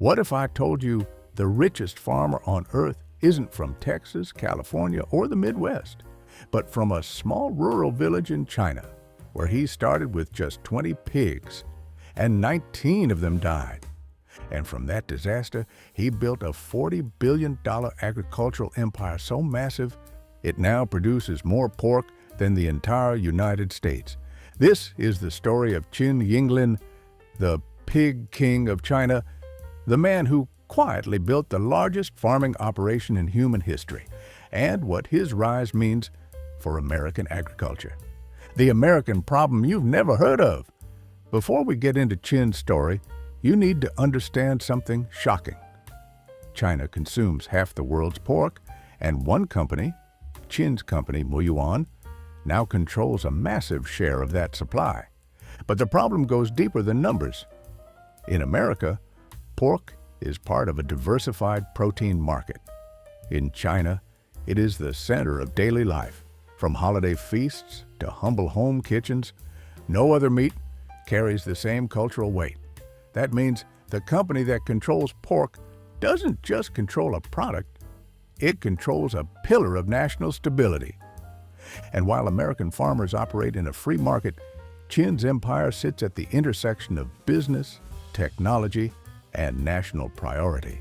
What if I told you the richest farmer on earth isn't from Texas, California, or the Midwest, but from a small rural village in China, where he started with just 20 pigs, and 19 of them died. And from that disaster, he built a $40 billion agricultural empire so massive, it now produces more pork than the entire United States. This is the story of Qin Yinglin, the pig king of China, the man who quietly built the largest farming operation in human history, and what his rise means for American agriculture. The American problem you've never heard of. Before we get into Qin's story, you need to understand something shocking. China consumes half the world's pork, and one company, Qin's company, Muyuan, now controls a massive share of that supply. But the problem goes deeper than numbers. In America, pork is part of a diversified protein market. In China, it is the center of daily life. From holiday feasts to humble home kitchens, no other meat carries the same cultural weight. That means the company that controls pork doesn't just control a product, it controls a pillar of national stability. And while American farmers operate in a free market, Qin's empire sits at the intersection of business, technology, and national priority.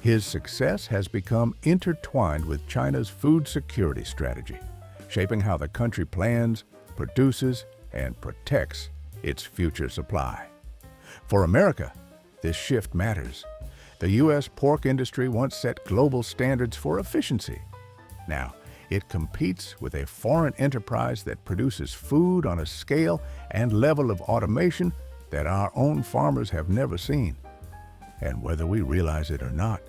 His success has become intertwined with China's food security strategy, shaping how the country plans, produces, and protects its future supply. For America, this shift matters. The U.S. pork industry once set global standards for efficiency. Now, it competes with a foreign enterprise that produces food on a scale and level of automation that our own farmers have never seen. And whether we realize it or not,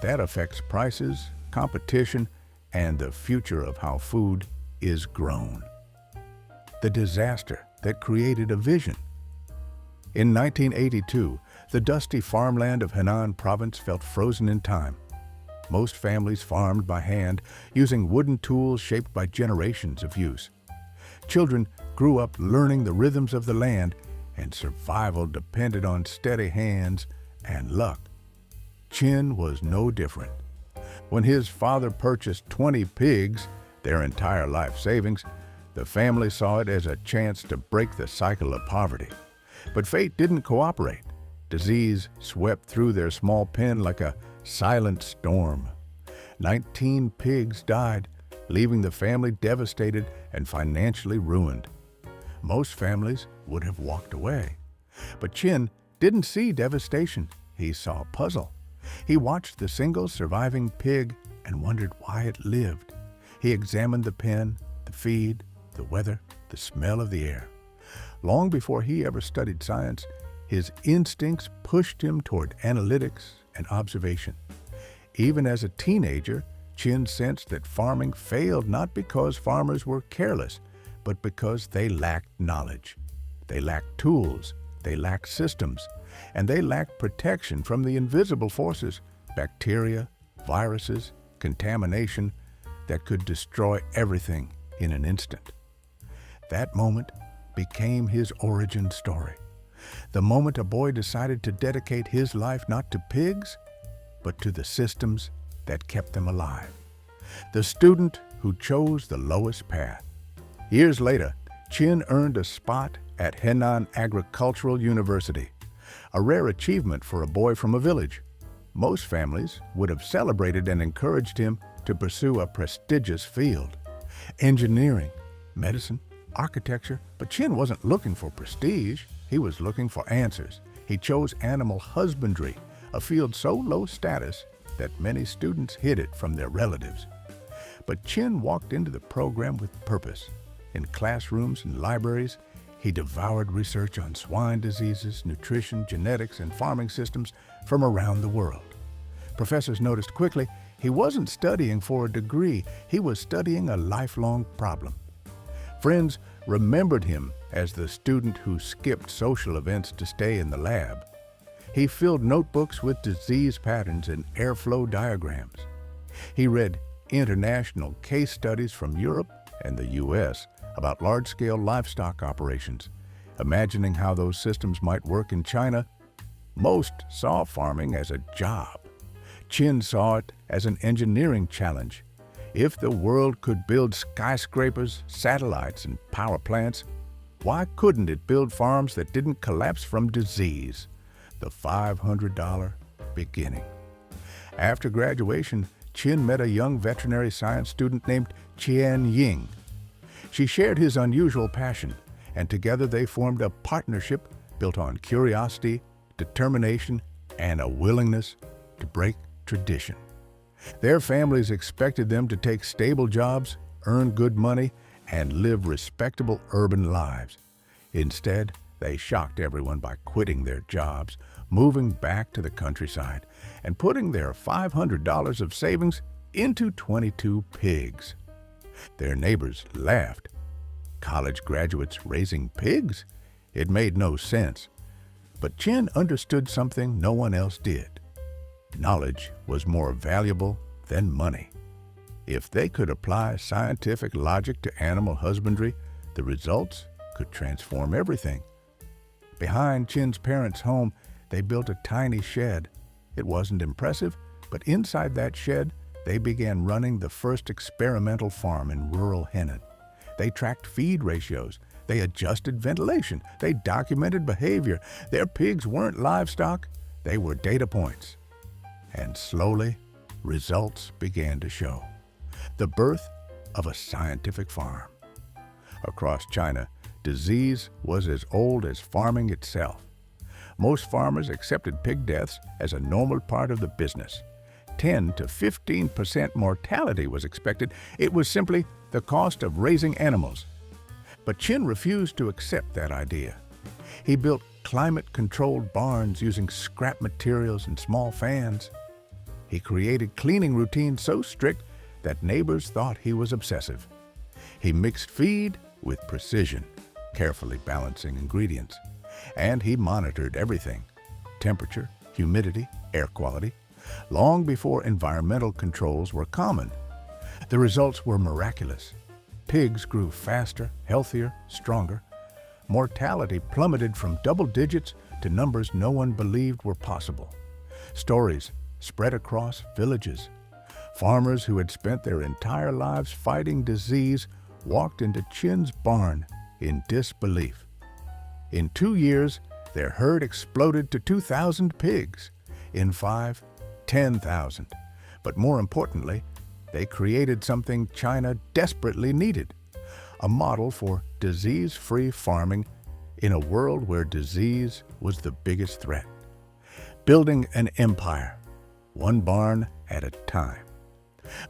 that affects prices, competition, and the future of how food is grown. The disaster that created a vision. In 1982, the dusty farmland of Henan province felt frozen in time. Most families farmed by hand, using wooden tools shaped by generations of use. Children grew up learning the rhythms of the land, and survival depended on steady hands and luck. Qin was no different. When his father purchased 20 pigs, their entire life savings, the family saw it as a chance to break the cycle of poverty. But fate didn't cooperate. Disease swept through their small pen like a silent storm. 19 pigs died, leaving the family devastated and financially ruined. Most families would have walked away. But Qin didn't see devastation. He saw a puzzle. He watched the single surviving pig and wondered why it lived. He examined the pen, the feed, the weather, the smell of the air. Long before he ever studied science, his instincts pushed him toward analytics and observation. Even as a teenager, Qin sensed that farming failed not because farmers were careless, but because they lacked knowledge. They lacked tools, they lacked systems, and they lacked protection from the invisible forces, bacteria, viruses, contamination, that could destroy everything in an instant. That moment became his origin story. The moment a boy decided to dedicate his life not to pigs, but to the systems that kept them alive. The student who chose the lowest path. Years later, Qin earned a spot at Henan Agricultural University, a rare achievement for a boy from a village. Most families would have celebrated and encouraged him to pursue a prestigious field, engineering, medicine, architecture, but Qin wasn't looking for prestige. He was looking for answers. He chose animal husbandry, a field so low status that many students hid it from their relatives. But Qin walked into the program with purpose. In classrooms and libraries, he devoured research on swine diseases, nutrition, genetics, and farming systems from around the world. Professors noticed quickly he wasn't studying for a degree, he was studying a lifelong problem. Friends remembered him as the student who skipped social events to stay in the lab. He filled notebooks with disease patterns and airflow diagrams. He read international case studies from Europe and the U.S. about large-scale livestock operations, imagining how those systems might work in China. Most saw farming as a job. Qin saw it as an engineering challenge. If the world could build skyscrapers, satellites, and power plants, why couldn't it build farms that didn't collapse from disease? The $500 beginning. After graduation, Qin met a young veterinary science student named Qin Yinglin. She shared his unusual passion, and together they formed a partnership built on curiosity, determination, and a willingness to break tradition. Their families expected them to take stable jobs, earn good money, and live respectable urban lives. Instead, they shocked everyone by quitting their jobs, moving back to the countryside, and putting their $500 of savings into 22 pigs. Their neighbors laughed. College graduates raising pigs? It made no sense. But Qin understood something no one else did. Knowledge was more valuable than money. If they could apply scientific logic to animal husbandry, the results could transform everything. Behind Qin's parents' home, they built a tiny shed. It wasn't impressive, but inside that shed, they began running the first experimental farm in rural Henan. They tracked feed ratios. They adjusted ventilation. They documented behavior. Their pigs weren't livestock. They were data points. And slowly, results began to show. The birth of a scientific farm. Across China, disease was as old as farming itself. Most farmers accepted pig deaths as a normal part of the business. 10 to 15% mortality was expected. It was simply the cost of raising animals. But Qin refused to accept that idea. He built climate-controlled barns using scrap materials and small fans. He created cleaning routines so strict that neighbors thought he was obsessive. He mixed feed with precision, carefully balancing ingredients. And he monitored everything: temperature, humidity, air quality, long before environmental controls were common. The results were miraculous. Pigs grew faster, healthier, stronger. Mortality plummeted from double digits to numbers no one believed were possible. Stories spread across villages. Farmers who had spent their entire lives fighting disease walked into Qin's barn in disbelief. In 2 years, their herd exploded to 2,000 pigs. In 5, 10,000. But more importantly, they created something China desperately needed: a model for disease-free farming in a world where disease was the biggest threat. Building an empire, one barn at a time.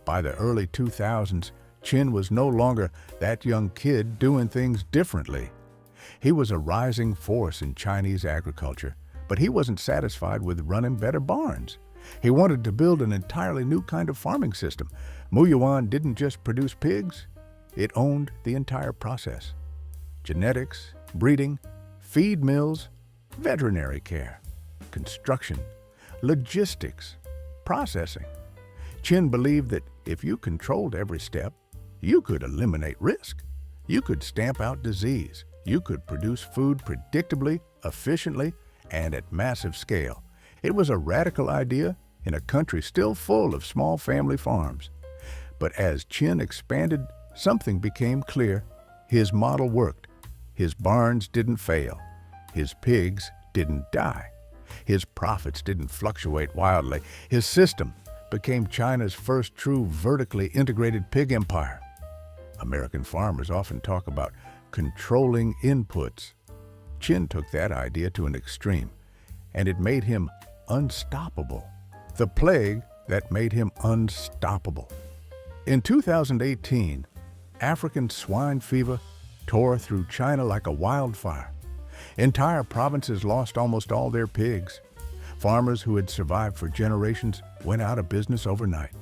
By the early 2000s, Qin was no longer that young kid doing things differently. He was a rising force in Chinese agriculture, but he wasn't satisfied with running better barns. He wanted to build an entirely new kind of farming system. Muyuan didn't just produce pigs, it owned the entire process. Genetics, breeding, feed mills, veterinary care, construction, logistics, processing. Qin believed that if you controlled every step, you could eliminate risk. You could stamp out disease. You could produce food predictably, efficiently, and at massive scale. It was a radical idea in a country still full of small family farms. But as Qin expanded, something became clear. His model worked. His barns didn't fail. His pigs didn't die. His profits didn't fluctuate wildly. His system became China's first true vertically integrated pig empire. American farmers often talk about controlling inputs. Qin took that idea to an extreme, and it made him unstoppable. The plague that made him unstoppable. In 2018, African swine fever tore through China like a wildfire. Entire provinces lost almost all their pigs. Farmers who had survived for generations went out of business overnight.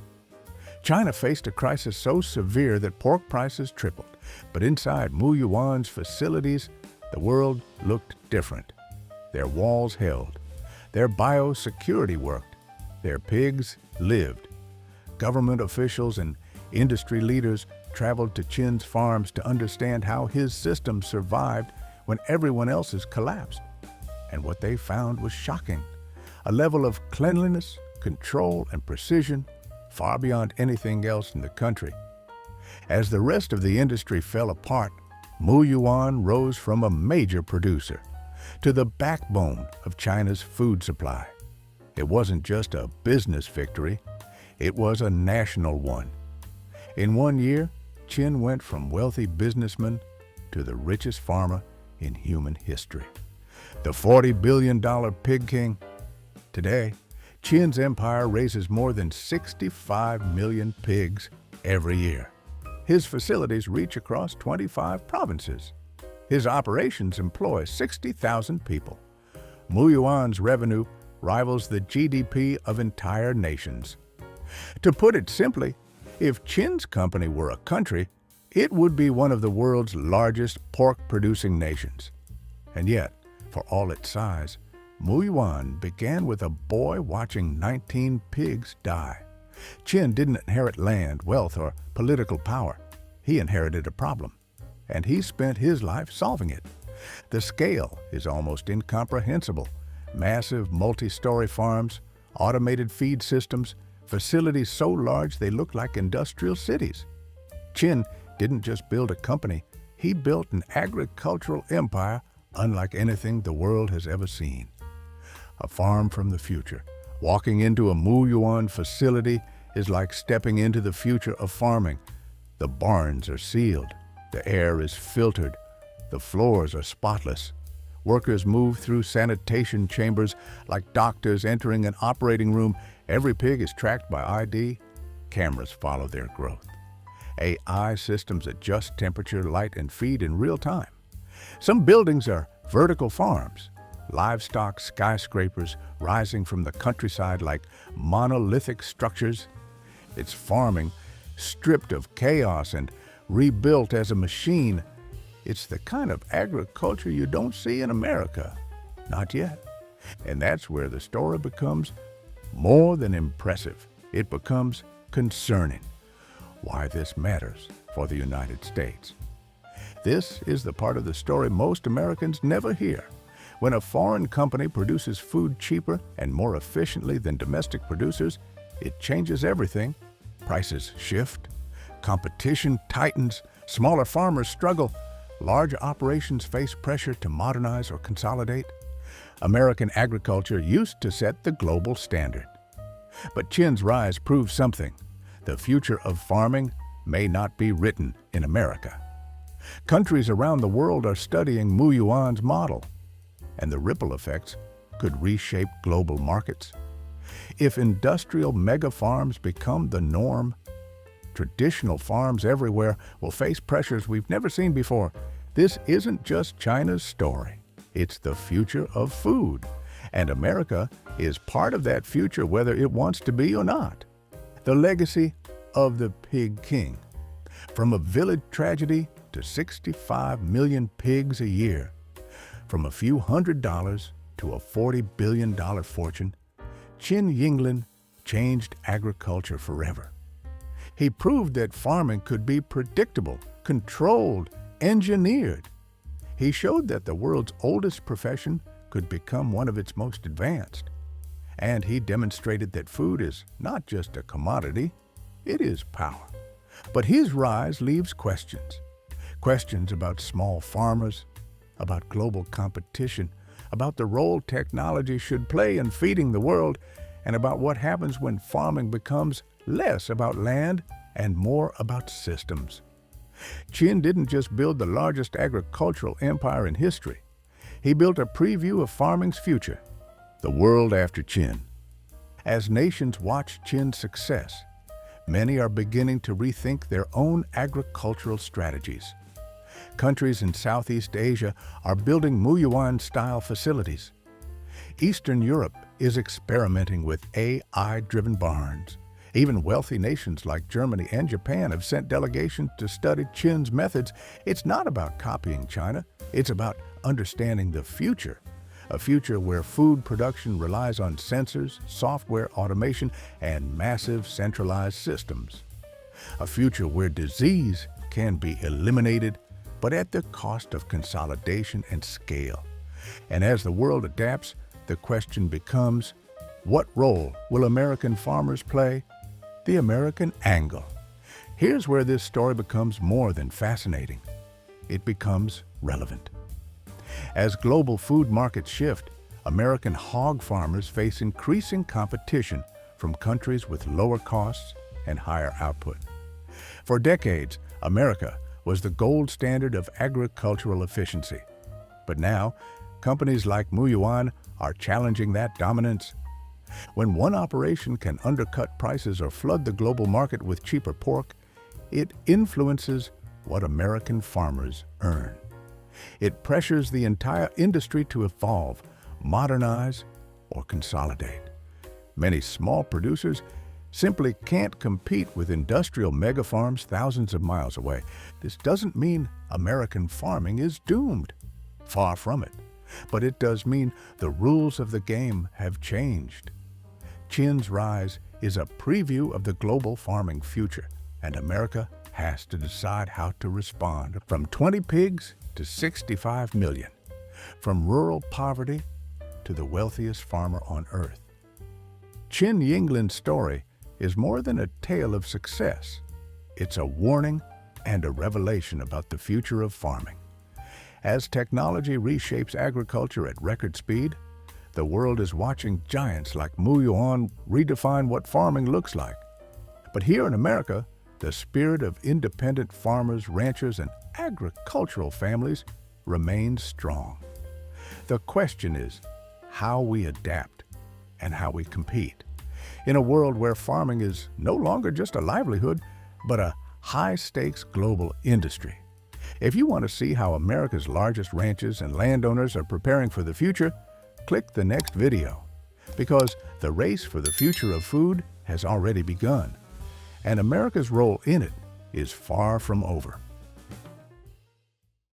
China faced a crisis so severe that pork prices tripled. But inside Muyuan's facilities, the world looked different. Their walls held. Their biosecurity worked. Their pigs lived. Government officials and industry leaders traveled to Qin's farms to understand how his system survived when everyone else's collapsed. And what they found was shocking. a level of cleanliness, control, and precision far beyond anything else in the country. As the rest of the industry fell apart, Mu Yuan rose from a major producer to the backbone of China's food supply. It wasn't just a business victory, it was a national one. In 1 year, Qin went from wealthy businessman to the richest farmer in human history. The $40 billion pig king. Today, Qin's empire raises more than 65 million pigs every year. His facilities reach across 25 provinces. His operations employ 60,000 people. Mu Yuan's revenue rivals the GDP of entire nations. To put it simply, if Qin's company were a country, it would be one of the world's largest pork-producing nations. And yet, for all its size, Mu Yuan began with a boy watching 19 pigs die. Qin didn't inherit land, wealth, or political power. He inherited a problem, and he spent his life solving it. The scale is almost incomprehensible. Massive multi-story farms, automated feed systems, facilities so large they look like industrial cities. Qin didn't just build a company, he built an agricultural empire unlike anything the world has ever seen. A farm from the future. Walking into a Mu Yuan facility is like stepping into the future of farming. The barns are sealed, the air is filtered, the floors are spotless. Workers move through sanitation chambers like doctors entering an operating room. Every pig is tracked by ID. Cameras follow their growth. AI systems adjust temperature, light, and feed in real time. Some buildings are vertical farms, livestock skyscrapers rising from the countryside like monolithic structures. It's farming stripped of chaos and rebuilt as a machine. It's the kind of agriculture you don't see in America. Not yet. And that's where the story becomes more than impressive. It becomes concerning. Why this matters for the United States. This is the part of the story most Americans never hear. When a foreign company produces food cheaper and more efficiently than domestic producers, it changes everything. Prices shift, competition tightens, smaller farmers struggle, large operations face pressure to modernize or consolidate. American agriculture used to set the global standard. But Qin's rise proves something. The future of farming may not be written in America. Countries around the world are studying Mu Yuan's model, and the ripple effects could reshape global markets. If industrial mega-farms become the norm, traditional farms everywhere will face pressures we've never seen before. This isn't just China's story. It's the future of food, and America is part of that future whether it wants to be or not. The legacy of the Pig King. From a village tragedy to 65 million pigs a year, from a few $100s to a $40 billion fortune, Qin Yinglin changed agriculture forever. He proved that farming could be predictable, controlled, engineered. He showed that the world's oldest profession could become one of its most advanced. And he demonstrated that food is not just a commodity, it is power. But his rise leaves questions. Questions about small farmers, about global competition, about the role technology should play in feeding the world, and about what happens when farming becomes less about land and more about systems. Qin didn't just build the largest agricultural empire in history. He built a preview of farming's future, the world after Qin. As nations watch Qin's success, many are beginning to rethink their own agricultural strategies. Countries in Southeast Asia are building Mu Yuan-style facilities. Eastern Europe is experimenting with AI-driven barns. Even wealthy nations like Germany and Japan have sent delegations to study Qin's methods. It's not about copying China, it's about understanding the future. A future where food production relies on sensors, software automation, and massive centralized systems. A future where disease can be eliminated, but at the cost of consolidation and scale. And as the world adapts, the question becomes, What role will American farmers play? The American angle. Here's where this story becomes more than fascinating. It becomes relevant. As global food markets shift, American hog farmers face increasing competition from countries with lower costs and higher output. For decades, America was the gold standard of agricultural efficiency. But now, companies like Muyuan are challenging that dominance. When one operation can undercut prices or flood the global market with cheaper pork, it influences what American farmers earn. It pressures the entire industry to evolve, modernize, or consolidate. Many small producers simply can't compete with industrial megafarms thousands of miles away. This doesn't mean American farming is doomed. Far from it. But it does mean the rules of the game have changed. Qin's rise is a preview of the global farming future, and America has to decide how to respond. From 20 pigs to 65 million, from rural poverty to the wealthiest farmer on earth. Qin Yinglin's story is more than a tale of success. It's a warning and a revelation about the future of farming. As technology reshapes agriculture at record speed, the world is watching giants like Muyuan redefine what farming looks like. But here in America, the spirit of independent farmers, ranchers, and agricultural families remains strong. The question is how we adapt and how we compete. In a world where farming is no longer just a livelihood, but a high-stakes global industry. If you want to see how America's largest ranches and landowners are preparing for the future, click the next video, because the race for the future of food has already begun, and America's role in it is far from over.